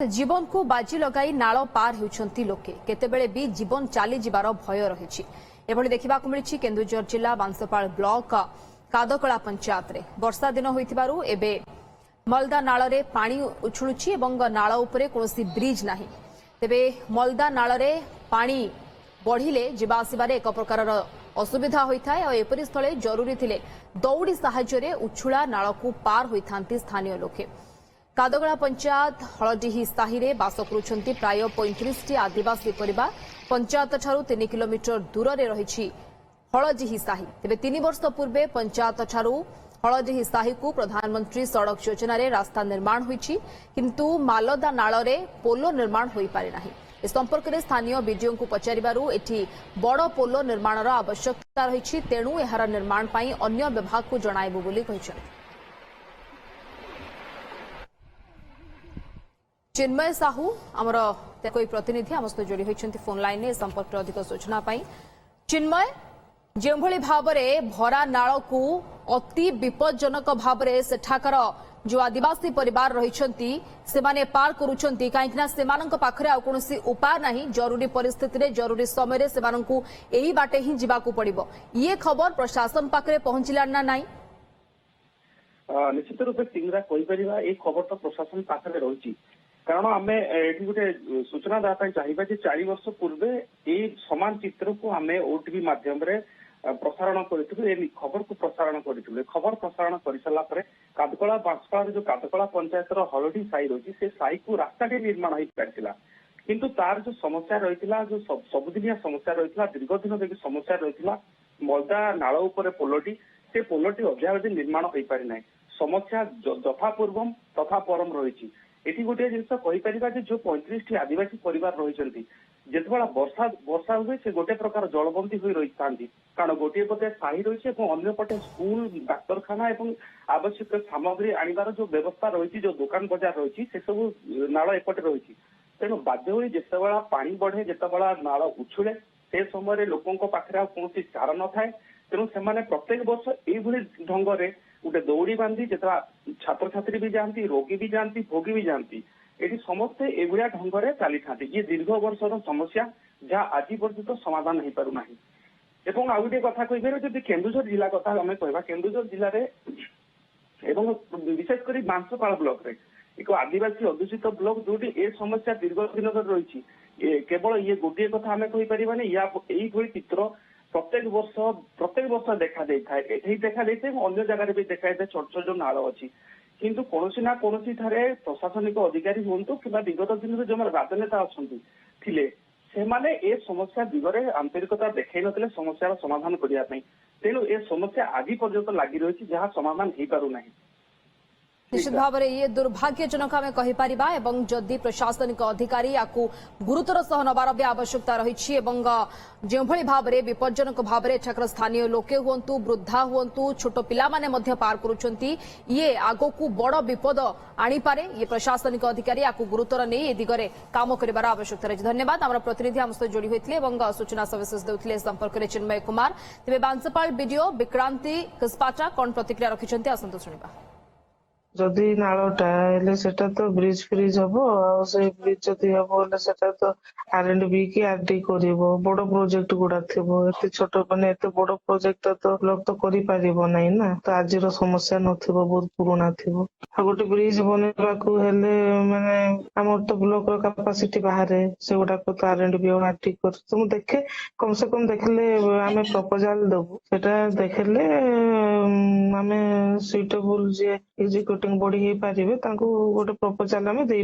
जीवन को बाजी लगाई नाଳ पार होउछंती लोके केतेबेले भी जीवन चाली जिबार भय रहिछि एभଳି देखिबाकु मिलिछि केन्दुझर जिला बांसपाल ब्लॉक कादकला पंचायत रे वर्षा दिन होइतिबारु एबे मलदा नाळ रे पानी उछुलुछि एवं नाळ उपरे कोनोसी ब्रिज नाही तेबे मलदा नाळ रे पानी बढ़िले जिबा आसिबारे एक प्रकारर असुविधा होइथाय और एपरि स्थले जरूरी थिले दौड़ी साहाय्य रे उछुळा नाळकु पार होइथांती स्थानीय लोके कादगला पंचायत हलडीही साही रे बास करुछंती प्राय 35 टी आदिवासी परिवार पंचायत ठारू 3 किलोमीटर दूर रे रहिछि हलडीही साही तेबे 3 वर्ष पूर्वे पंचायत ठारू हलडीही साही को प्रधानमंत्री सड़क योजना रे रास्ता निर्माण होइछि किंतु मालदा नाळ रे पोलो निर्माण होई पारे नाही ए संपर्क में स्थानीय बीडीओ को पचारिबारु एठी बड़ पोलो निर्माणर आवश्यकता रहिछि तेणु एहार निर्माण पई अन्य विभाग को जणाइबु बोली कहिछथि। चिन्मय साहू आमर कोई प्रतिनिधि आम सहित जोड़ी होती फोन लाइन में संपर्क अधिक सूचना पाई। चिन्मय जो भाव में भरा नाल को अति विपज्जनक भाव में सेठाकर जो आदिवासी परिवार रही से माने पार करुछंती कहीं पाखरे आ कोनोसी उपाय नहीं जरूरी परिस्थिति रे जरूरी समय रे सेमानंकु एही बाटे ही जिबाकू पड़िबो ये खबर प्रशासन पाखरे पहुंचिला ना नहीं निश्चित रूप सिंगरा कहि परिबा ए खबर तो प्रशासन पाखरे रहिछि कारण आम ये गोटे सूचना देवाई चाहिए जे 4 वर्ष पूर्वे ये समान चित्र को आम ओटीवी माध्यम प्रसारण करूँ खबर को प्रसारण करूँ खबर प्रसारण कर सारा कादकला बांसपाल जो कादकला पंचायत हलडी साई रही से साई को रास्ताटे निर्माण हो पारा किंतु तार जो समस्या रही जो सबुदिनिया समस्या रही दीर्घ दिन देखिए समस्या रही मलदा नाल उपर पोलटी से पोलटी अभ्यावधि निर्माण हो पारि ना समस्या यथा पूर्वम तथा परम रही एटी गोटे जिन कहीपर जो 35 टी आदिवासी परिवार रही जितेबाला वर्षा हुए से गोटे प्रकार जलबंदी हो रही था कारण गोटे पटे साही रही अन्य पटे स्कूल डाक्तरखाना और आवश्यक सामग्री आनिबार जो व्यवस्था रही जो दुकान बजार रही से सब नाल एपटे रही तेणु बाध्य हुई जितेबाला पानी बढ़े जितेबाला नाल उछुले से समय लोकों पाखे कौन चारा न थाए तेणु से प्रत्येक वर्ष ये ढंग से गोटे दौड़ी बांधी जितना छात्र छात्री भी जाती रोगी भी जाती भोगी भी जाती ये समस्ते एभलिया ढंग से चली था ये दीर्घ वर्षर समस्या जहाँ आज पर्यंत समाधान हो पार ना एवं आउ गोटे कथा कहीपर जब केन्दुझर जिला कथा आम कह केन्दुझर जिले में विशेषकर बांसपाल ब्लॉक रे एक आदिवासी अध्युषित ब्लॉक जो ए समस्या दीर्घ दिन रही केवल ये गोटे कथा आम कहीपर यही चित्र प्रत्येक वर्ष देखा देखा अन्य जगह भी देखा छोट छोट जो नाल अच्छी किंतु कौन ना कौन प्रशासनिक अधिकारी हूँ कि विगत दिन में जो राजनेता अच्छा से माने ए समस्या दिगरे आंतरिकता देखई नथिले समस्यार समाधान करने तेणु ए समस्या आज पर्यंत लगी रही जहाँ समाधान हो पार ना निश्चित भाव में ये दुर्भाग्यजनक आम कहीपर जदि प्रशासनिक अधिकारी या गुरुतर सह नबार भी आवश्यकता रही जो भाव में विपज्जनक भाव में एठाकर स्थानीय लोके हूँ वृद्धा हूँ छोट पिला माने पार करुछंती ये आगो को बड़ विपद आनीपारे ये प्रशासनिक अधिकारी या गुरुतर नहीं ये दिगरे काम कर आवश्यकता रही धन्यवाद आम प्रतिनिधि आम सहित जोड़ी होते सूचना सविशेष देते संपर्क में चिन्मय कुमार तेज बांसपाल बीडीओ विक्रांति किस्पाटा कौन प्रतिक्रिया रखिंट आसतु शुणा जदि नालटा सेटा तो ब्रिज फ्रिज हम ब्रिज जदि हम सेटा तो R&B की RD करिवो बड़ प्रोजेक्ट गुडा थिबो एते छोट माने एते बड़ प्रोजेक्ट तो लोग तो करि पारिबो नै ना तो आजिर समस्या नथिबो बहुत पुराना थिबो आ गोटे ब्रिज बनेबा को हेले माने हमर तो ब्लॉक रो कैपेसिटी बाहरे से गुडा को तो R&B और RD कर तुम देखे कम से कम देखले हमें प्रपोजल दबो सेटा देखले हमें सुइटेबल जे एग्जीक्यूटिंग बॉडी हे पारिबे तांको गोटे प्रपोजल हमें